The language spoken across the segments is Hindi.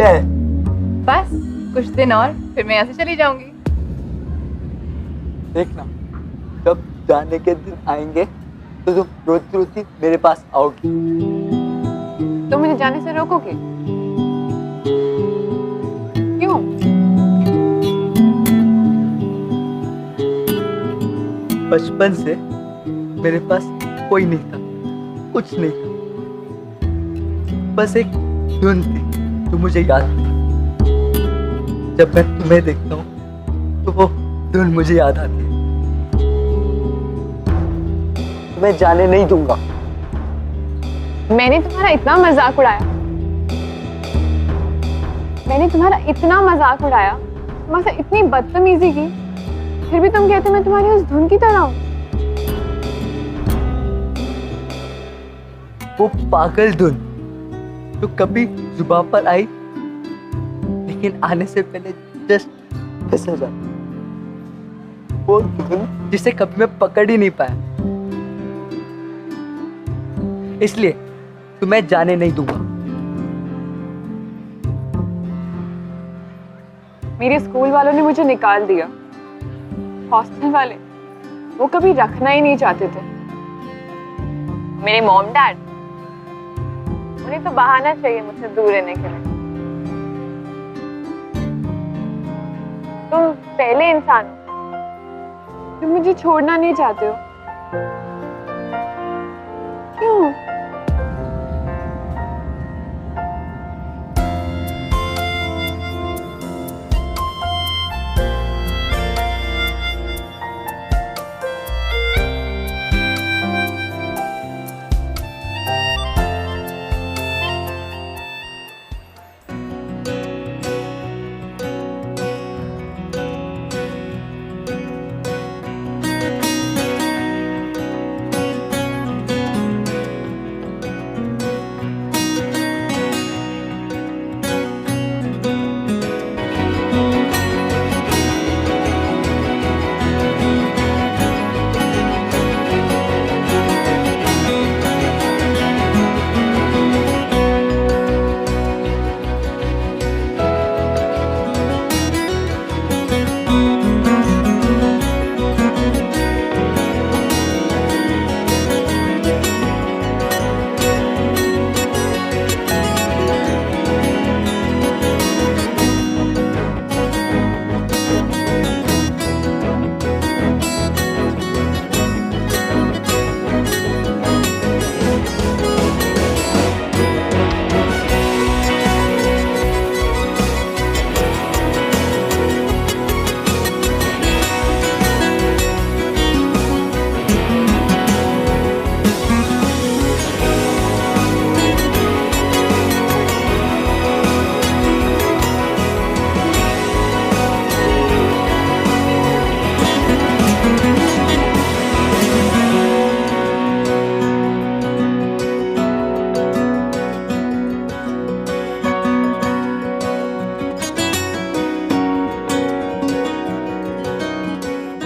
है। बस कुछ दिन और फिर मैं यहाँ से चली जाऊंगी। देखना, जब जाने के दिन आएंगे तो तुम रोती रोती मेरे पास आओगी। तुम मुझे जाने से रोकोगे? क्यों? बचपन से मेरे पास कोई नहीं था, कुछ नहीं था, बस एक धुन थी जो मुझे याद थी। जब मैं तुम्हें देखता हूँ तो वो धुन मुझे याद आती है। मैं जाने नहीं दूंगा। मैंने तुम्हारा इतना मजाक उड़ाया, मैंने तुम्हारा इतना मजाक उड़ाया, तुम्हारे साथ इतनी बदतमीजी की, फिर भी तुम कहते मैं तुम्हारी उस धुन की तरह हूँ। वो पागल धुन जो कभी जुबान पर आई लेकिन आने से पहले जस्ट फिसल जाती, वो धुन जिसे कभी मैं पकड़ ही नहीं पाया। इसलिए तुम्हें जाने नहीं दूंगा। मेरे स्कूल वालों ने मुझे निकाल दिया, हॉस्टल वाले वो कभी रखना ही नहीं चाहते थे। मेरे मॉम डैड, उन्हें तो बहाना चाहिए मुझसे दूर रहने के लिए। तुम पहले इंसान हो जो मुझे छोड़ना नहीं चाहते हो। क्यों?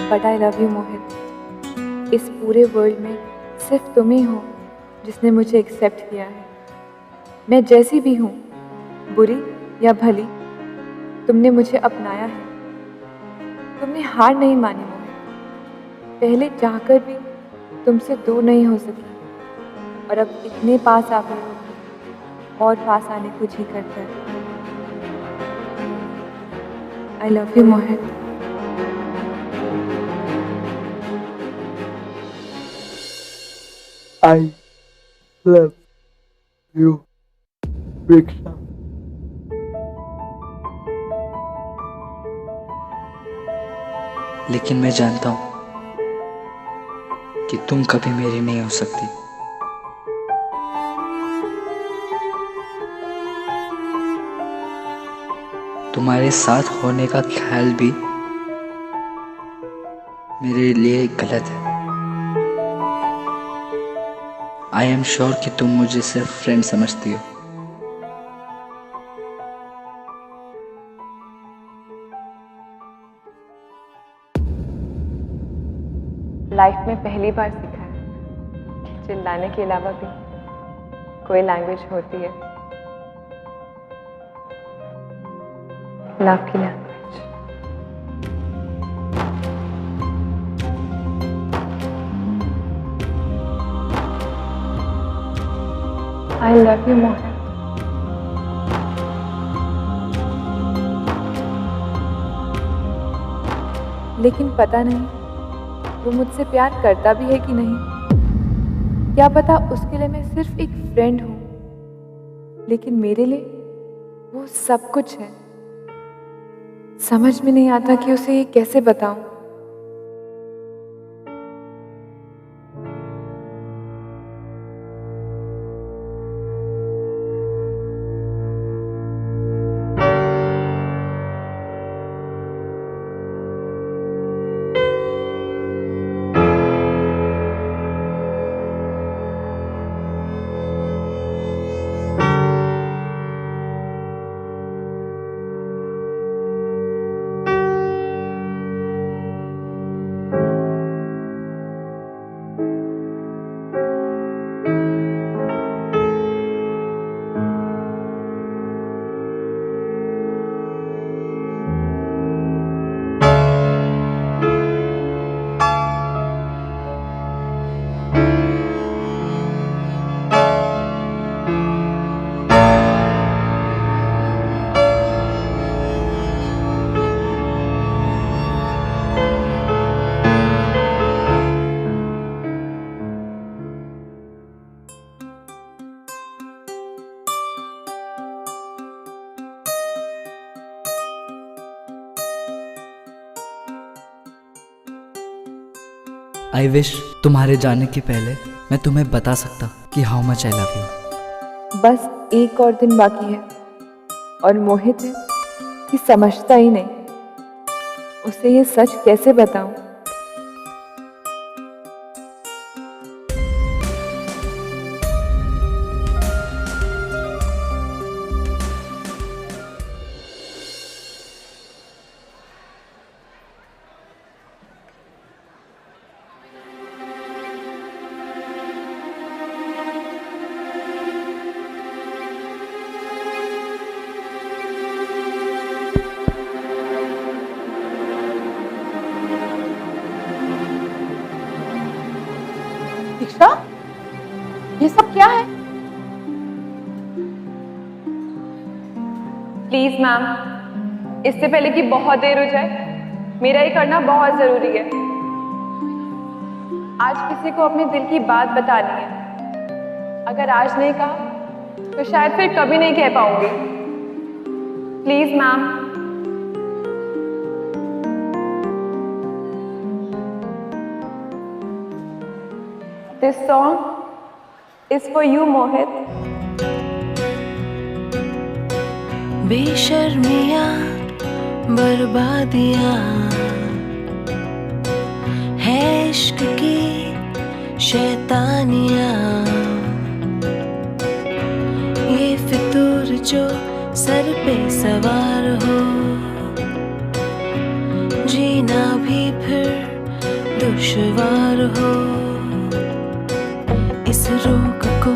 बट आई लव यू मोहित। इस पूरे वर्ल्ड में सिर्फ तुम ही हो जिसने मुझे एक्सेप्ट किया है। मैं जैसी भी हूँ, बुरी या भली, तुमने मुझे अपनाया है। तुमने हार नहीं मानी मोहित। पहले चाहकर भी तुमसे दूर नहीं हो सकी और अब इतने पास आ गए हो, और पास आने को जी करता है। I love you Mohit. I love you, Riksha. लेकिन मैं जानता हूं कि तुम कभी मेरी नहीं हो सकती। तुम्हारे साथ होने का ख्याल भी मेरे लिए गलत है। आई एम श्योर कि तुम मुझे सिर्फ फ्रेंड समझती हो। लाइफ में पहली बार सीखा है कि चिल्लाने के अलावा भी कोई लैंग्वेज होती है। लव की लैंग्वेज। आई लव यू मोहित। लेकिन पता नहीं वो मुझसे प्यार करता भी है कि नहीं। क्या पता उसके लिए मैं सिर्फ एक फ्रेंड हूं, लेकिन मेरे लिए वो सब कुछ है। समझ में नहीं आता कि उसे ये कैसे बताऊं। आई विश तुम्हारे जाने के पहले मैं तुम्हें बता सकता कि how much I love you. बस एक और दिन बाकी है और मोहित है कि समझता ही नहीं। उसे ये सच कैसे बताऊं। दीक्षा, ये सब क्या है? प्लीज मैम, इससे पहले कि बहुत देर हो जाए, मेरा ये करना बहुत जरूरी है। आज किसी को अपने दिल की बात बतानी है। अगर आज नहीं कहा तो शायद फिर कभी नहीं कह पाऊंगी। Please ma'am. This song is for you, Mohit. बेशर्मियाँ बर्बादियाँ है इश्क की शैतानियाँ, ये फितूर जो सर पे सवार हो, जीना भी फिर दुश्वार हो। इस रोग को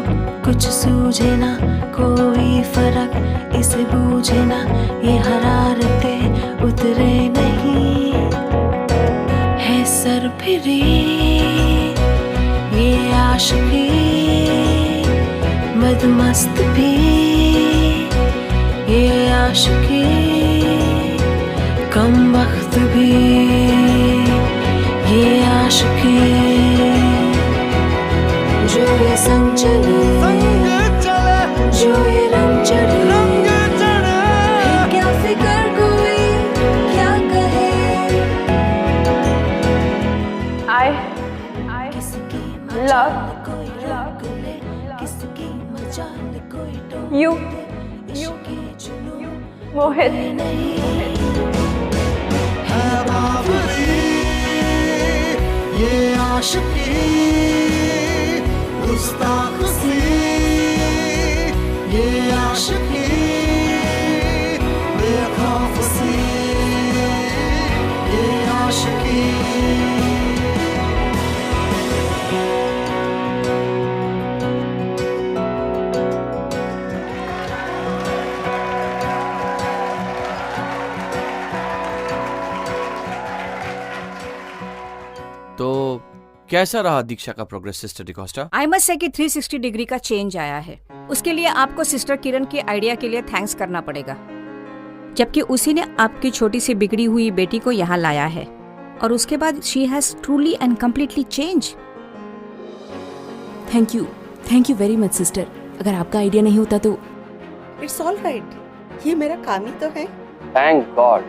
कुछ सूझे ना, कोई फर्क इसे बूझे ना, ये हरारतें उतरे नहीं है सर फिरी, ये आशिकी मदमस्त भी, ये आशिकी कम वक्त भी, ये आशिकी जो ये संग चले, जो ये रंग चढ़े, फिर क्या फिक्र कोई क्या कहे। I किसकी love कोई किसकी मजाल कोई टोक, you, इश्क़ जुनून Mohit. नहीं है बावरी ये आशिकी गुस्ताख सी, ये आशिकी बेखौफ सी, ये आशिकी। कैसा रहा दीक्षा का progress sister D'Costa? I must say कि 360 डिग्री का चेंज आया है। उसके लिए आपको सिस्टर किरण के आइडिया के लिए थैंक्स करना पड़ेगा, जबकि उसी ने आपकी छोटी सी बिगड़ी हुई बेटी को यहाँ लाया है और उसके बाद she has truly and completely change. Thank you very much sister. अगर आपका आइडिया नहीं होता तो इट्स ऑल राइट, ये मेरा काम ही तो है। Thank God.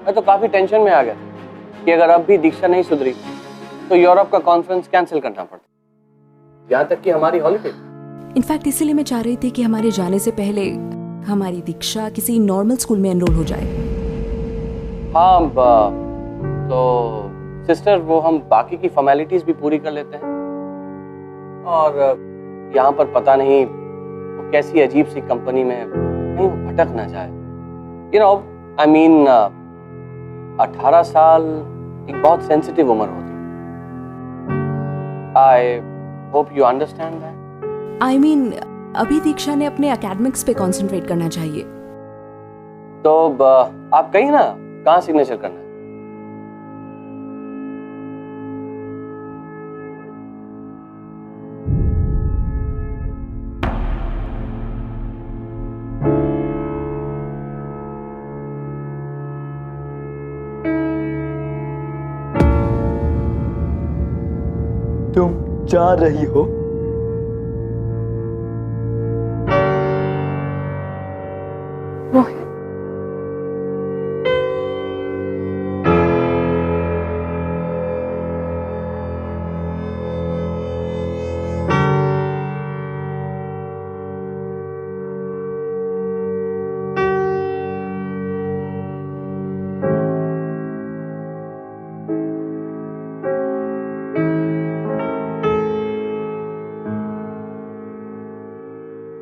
मैं तो काफी टेंशन में आ गया था कि अगर अब भी दीक्षा नहीं सुधरी तो यूरोप का कॉन्फ्रेंस कैंसिल करना पड़ता, यहाँ तक कि हमारी हॉलिडे। इनफैक्ट इसीलिए मैं चाह रही थी कि हमारे जाने से पहले हमारी दीक्षा किसी नॉर्मल स्कूल में एनरोल हो जाए। हाँ तो सिस्टर वो हम बाकी की फॉर्मेलिटीज भी पूरी कर लेते हैं और यहाँ पर पता नहीं वो कैसी अजीब सी कंपनी में कहीं वो भटक ना जाए। यू नो आई मीन 18 साल एक बहुत सेंसिटिव उम्र होती है। I hope you understand that. I mean अभी दीक्षा ने अपने एकेडमिक्स पे कंसंट्रेट करना चाहिए। तो आप कहीं ना कहाँ सिग्नेचर करना है? तुम जा रही हो? मोहित,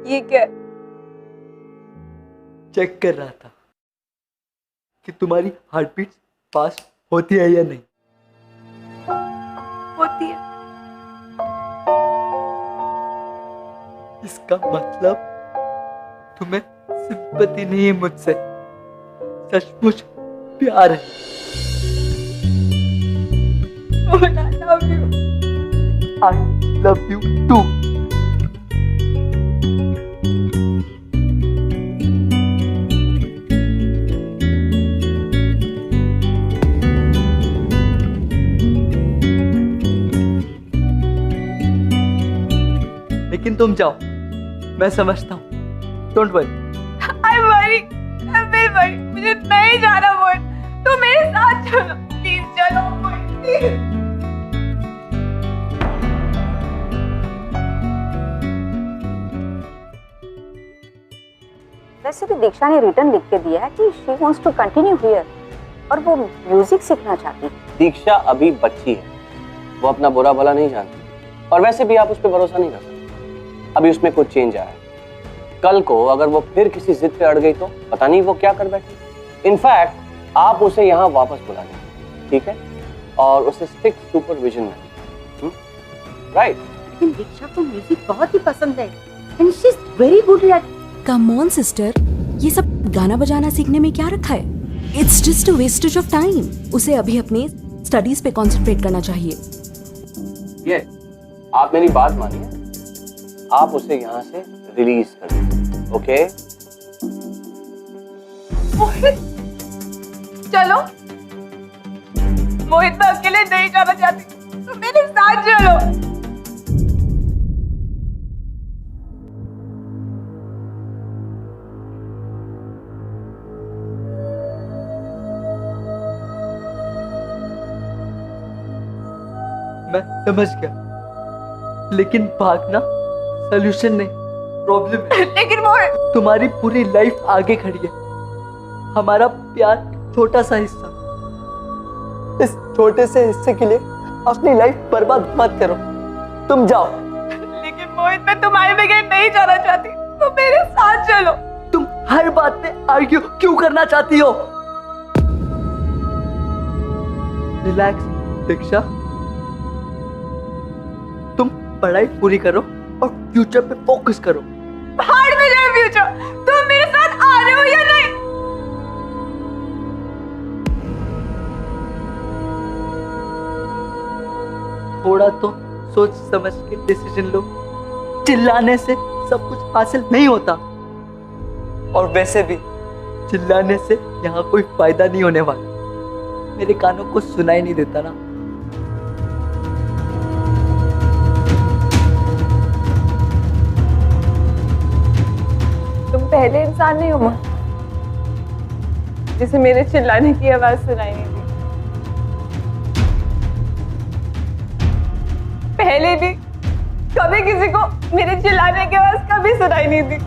ये क्या? चेक कर रहा था कि तुम्हारी हार्ट बीट फास्ट होती है या नहीं। होती है। इसका मतलब तुम्हें सिंपैथी नहीं है मुझसे, सचमुच प्यार है। I love you too. लेकिन तुम जाओ, मैं समझता हूँ। Don't worry. I'm very worried. मुझे नहीं जाना मोहित, तुम मेरे साथ चलो, प्लीज चलो मोहित, प्लीज। वैसे भी दीक्षा ने रिटर्न लिख के दिया है कि she wants to continue here और वो म्यूजिक सीखना चाहती है। दीक्षा अभी बच्ची है, वो अपना बुरा भला नहीं जानती और वैसे भी आप उस पर भरोसा नहीं कर सकते। अभी उसमें कुछ चेंज आया है। कल को अगर वो फिर किसी जिद पे अड़ गई तो पता नहीं वो क्या कर बैठी। इनफैक्ट आप उसे यहाँ वापस बुला लीजिए, ठीक है? और उसे स्ट्रिक्ट सुपरविजन में, राइट? लेकिन दीक्षा को म्यूजिक बहुत ही पसंद है and she is very good at. Come on sister, ये सब गाना बजाना सीखने में क्या रखा है? It's just a wastage of time. उसे अभी अपने स्टडीज पे कंसंट्रेट करना चाहिए। ये आप मेरी बात मानिए, आप उसे यहाँ से रिलीज कर दीजिए, ओके? मोहित चलो, मोहित मैं अकेले नहीं जाना चाहती, तुम मेरे साथ चलो। मैं समझ गया, लेकिन भागना सॉल्यूशन नहीं, प्रॉब्लम है। लेकिन मोहित, तुम्हारी पूरी लाइफ आगे खड़ी है, हमारा प्यार एक छोटा सा हिस्सा। इस छोटे से हिस्से के लिए अपनी लाइफ बर्बाद मत करो। तुम जाओ। लेकिन मोहित मैं तुम्हारे बगैर नहीं जाना चाहती, तुम मेरे साथ चलो। तुम हर बात में आर्ग्यू क्यों करना चाहती हो? रिलैक्स दीक्षा, तुम पढ़ाई पूरी करो और फ्यूचर पे फोकस करो। भाड़ में जाए फ्यूचर, तुम मेरे साथ आ रहे हो या नहीं? थोड़ा तो सोच समझ के डिसीजन लो। चिल्लाने से सब कुछ हासिल नहीं होता, और वैसे भी चिल्लाने से यहाँ कोई फायदा नहीं होने वाला। मेरे कानों को सुनाई नहीं देता ना। तुम पहले इंसान नहीं हो माँ जिसे मेरे चिल्लाने की आवाज सुनाई नहीं दी। पहले भी कभी किसी को मेरे चिल्लाने की आवाज कभी सुनाई नहीं दी।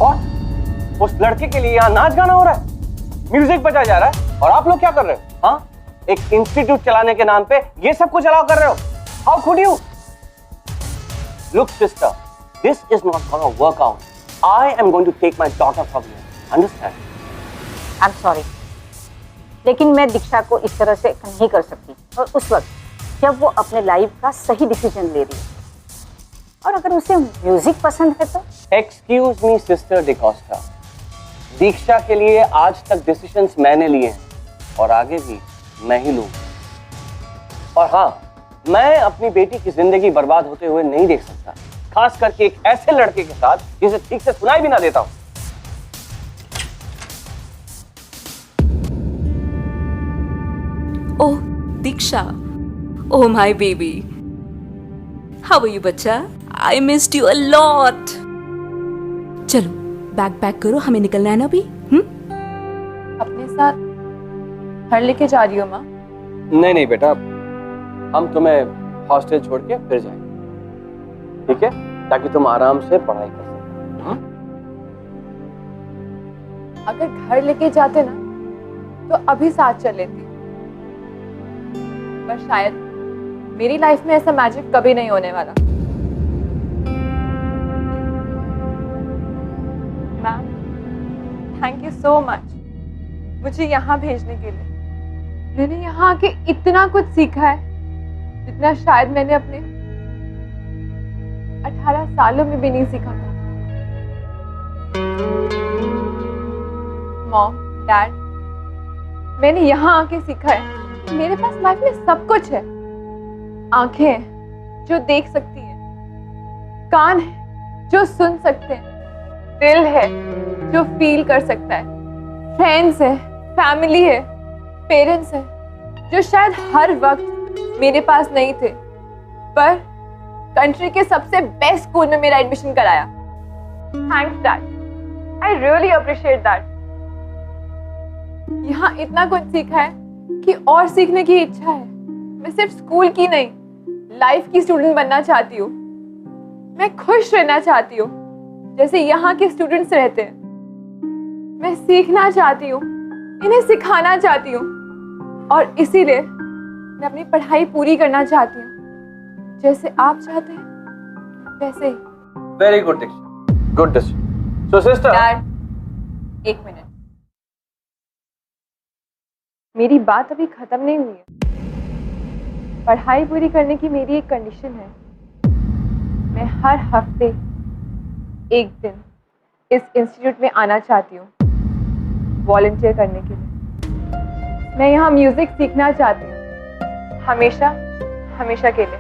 और उस लड़के के लिए यहाँ नाच गाना हो रहा है, म्यूजिक बजाया जा रहा है, और आप लोग क्या कर रहे हो? हाँ, एक इंस्टीट्यूट चलाने के नाम पे ये सब कुछ अलाउ कर रहे हो? How could you? Look sister, this is not gonna work out. I am going to take my daughter from you. Understand? I am sorry, लेकिन मैं दीक्षा को इस तरह से नहीं कर सकती, और उस वक्त जब वो अपने लाइफ का सही डिसीजन ले रही है, और अगर उसे म्यूजिक पसंद है तो। एक्सक्यूज मी सिस्टर डिकोस्टा, दीक्षा के लिए आज तक डिसीजंस मैंने लिए हैं और आगे भी मैं ही लूंगा। और हाँ, मैं अपनी बेटी की जिंदगी बर्बाद होते हुए नहीं देख सकता, खास करके एक ऐसे लड़के के साथ जिसे ठीक से सुनाई भी ना देता हूं। Oh Diksha, oh my baby, how are you बच्चा? I missed you a lot. चलो बैग पैक करो, हमें निकलना है ना अभी. अपने साथ घर लेके जा रही हो माँ? नहीं नहीं बेटा, हम तुम्हें हॉस्टल छोड़ के फिर जाएंगे, ठीक है? ताकि तुम आराम से पढ़ाई कर सको. अगर घर लेके जाते ना तो अभी साथ चल लेती, पर शायद मेरी लाइफ में ऐसा मैजिक कभी नहीं होने वाला. Ma'am, thank you so much मुझे यहाँ भेजने के लिए. मैंने यहाँ आके इतना कुछ सीखा है जितना शायद मैंने अपने 18 सालों में भी नहीं सीखा था. मॉम, डैड, मैंने यहाँ आके सीखा है कि मेरे पास लाइफ में सब कुछ है. आंखें हैं जो देख सकती हैं, कान है जो सुन सकते हैं, दिल है जो फील कर सकता है, फ्रेंड्स है, फैमिली है, पेरेंट्स है जो शायद हर वक्त मेरे पास नहीं थे, पर कंट्री के सबसे बेस्ट स्कूल में मेरा एडमिशन कराया. Thanks dad, I really appreciate that. यहाँ इतना कुछ सीखा है कि और सीखने की इच्छा है. मैं सिर्फ स्कूल की नहीं, लाइफ की स्टूडेंट बनना चाहती हूँ. मैं खुश रहना चाहती हूँ जैसे यहाँ के स्टूडेंट्स रहते हैं. मैं सीखना चाहती हूँ, इन्हें सिखाना चाहती हूँ, और इसीलिए मैं अपनी पढ़ाई पूरी करना चाहती हूँ. जैसे आप चाहते हैं वैसे ही. वेरी गुड दीक्षा, गुड डिसीजन. सो सिस्टर, डैड, एक मिनट, मेरी बात अभी खत्म नहीं हुई है. पढ़ाई पूरी करने की मेरी एक कंडीशन है. मैं हर हफ्ते एक दिन इस इंस्टीट्यूट में आना चाहती हूँ वॉलंटियर करने के लिए. मैं यहाँ म्यूजिक सीखना चाहती हूँ, हमेशा हमेशा के लिए.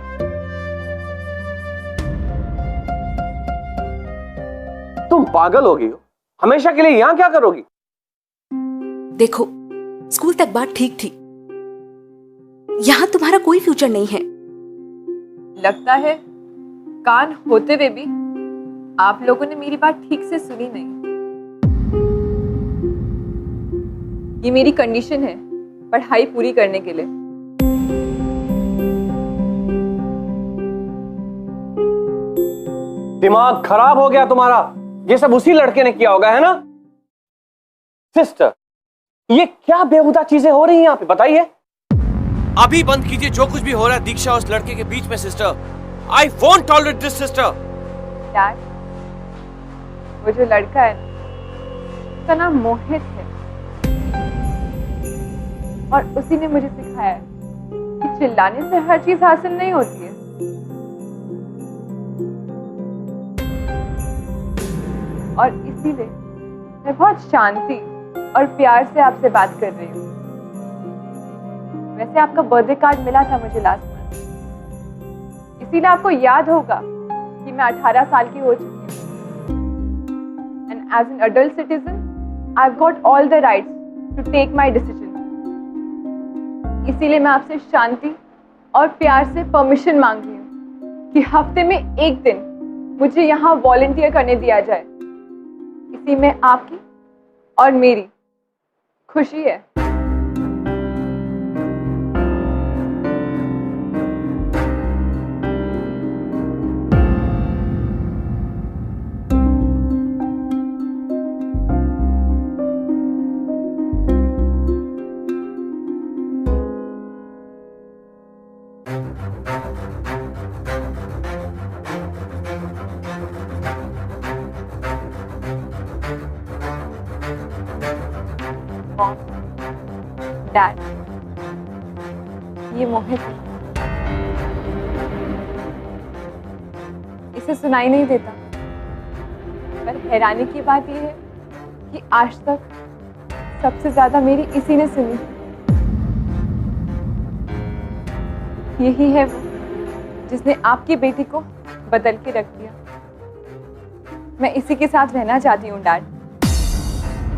तुम पागल हो गई हो? हमेशा के लिए यहाँ क्या करोगी? देखो, स्कूल तक बात ठीक थी, यहाँ तुम्हारा कोई फ्यूचर नहीं है. लगता है कान होते हुए भी आप लोगों ने मेरी बात ठीक से सुनी नहीं. ये मेरी कंडीशन है पढ़ाई पूरी करने के लिए. दिमाग खराब हो गया तुम्हारा? ये सब उसी लड़के ने किया होगा, है ना? सिस्टर, ये क्या बेहुदा चीजें हो रही हैं यहाँ पे, बताइए. अभी बंद कीजिए जो कुछ भी हो रहा है दीक्षा और उस लड़के के बीच में sister. I won't tolerate this sister. Dad, वो जो लड़का है उसका नाम मोहित है. और उसी ने मुझे सिखाया है कि चिल्लाने से हर चीज हासिल नहीं होती है। और इसीलिए मैं बहुत शांति और प्यार से आपसे बात कर रही हूँ। वैसे आपका बर्थडे कार्ड मिला था मुझे लास्ट मंथ, इसीलिए आपको याद होगा कि मैं 18 साल की हो चुकी हूँ। And as an adult citizen I have got all the rights to take my decision. इसीलिए मैं आपसे शांति और प्यार से परमिशन मांग रही हूँ कि हफ्ते में एक दिन मुझे यहाँ वॉलंटियर करने दिया जाए। इसी में आपकी और मेरी खुशी है। डैड, ये मोहित है। इसे सुनाई नहीं देता, पर हैरानी की बात यह है कि आज तक सबसे ज्यादा मेरी इसी ने सुनी। यही है वो जिसने आपकी बेटी को बदल के रख दिया। मैं इसी के साथ रहना चाहती हूँ डैड,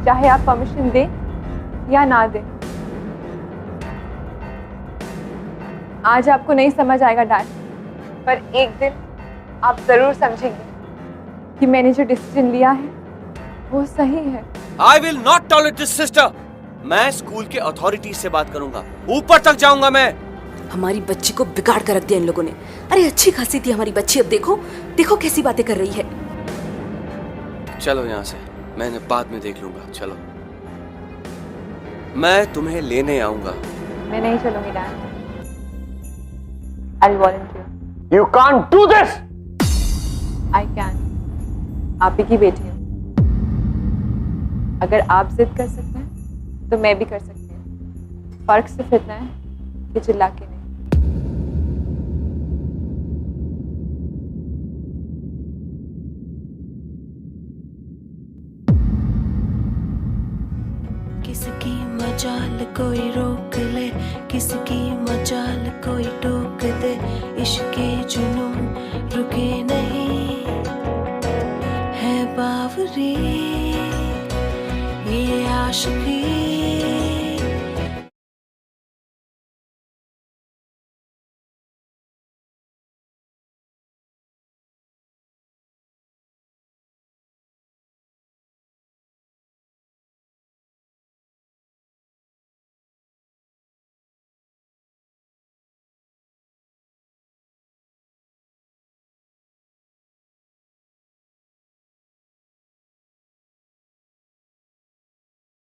चाहे आप परमिशन दें या ना दें। आज आपको नहीं समझ आएगा डैड, पर एक दिन आप जरूर समझेंगे कि मैंने जो डिसीजन लिया है वो सही है। I will not tolerate this, sister. मैं स्कूल के अथॉरिटीज से बात करूंगा, ऊपर तक जाऊंगा मैं। हमारी बच्ची को बिगाड़ कर रख दिया इन लोगों ने। अरे अच्छी खासी थी हमारी बच्ची, अब देखो देखो कैसी बातें कर रही है। चलो यहाँ से, मैंने बाद में देख लूंगा। चलो, मैं तुम्हें लेने आऊंगा। मैं नहीं चलूंगी dad. I'll volunteer. You can't do this. I can. आप ही की बेटी हूँ। अगर आप जिद कर सकते हैं तो मैं भी कर सकती हूँ। फर्क सिर्फ इतना है कि चिल्ला के नहीं। किसकी मजाल कोई रोक ले, किसकी मजाल कोई टोक दे। इश्के जुनून रुके नहीं है बावरी, ये आशिकी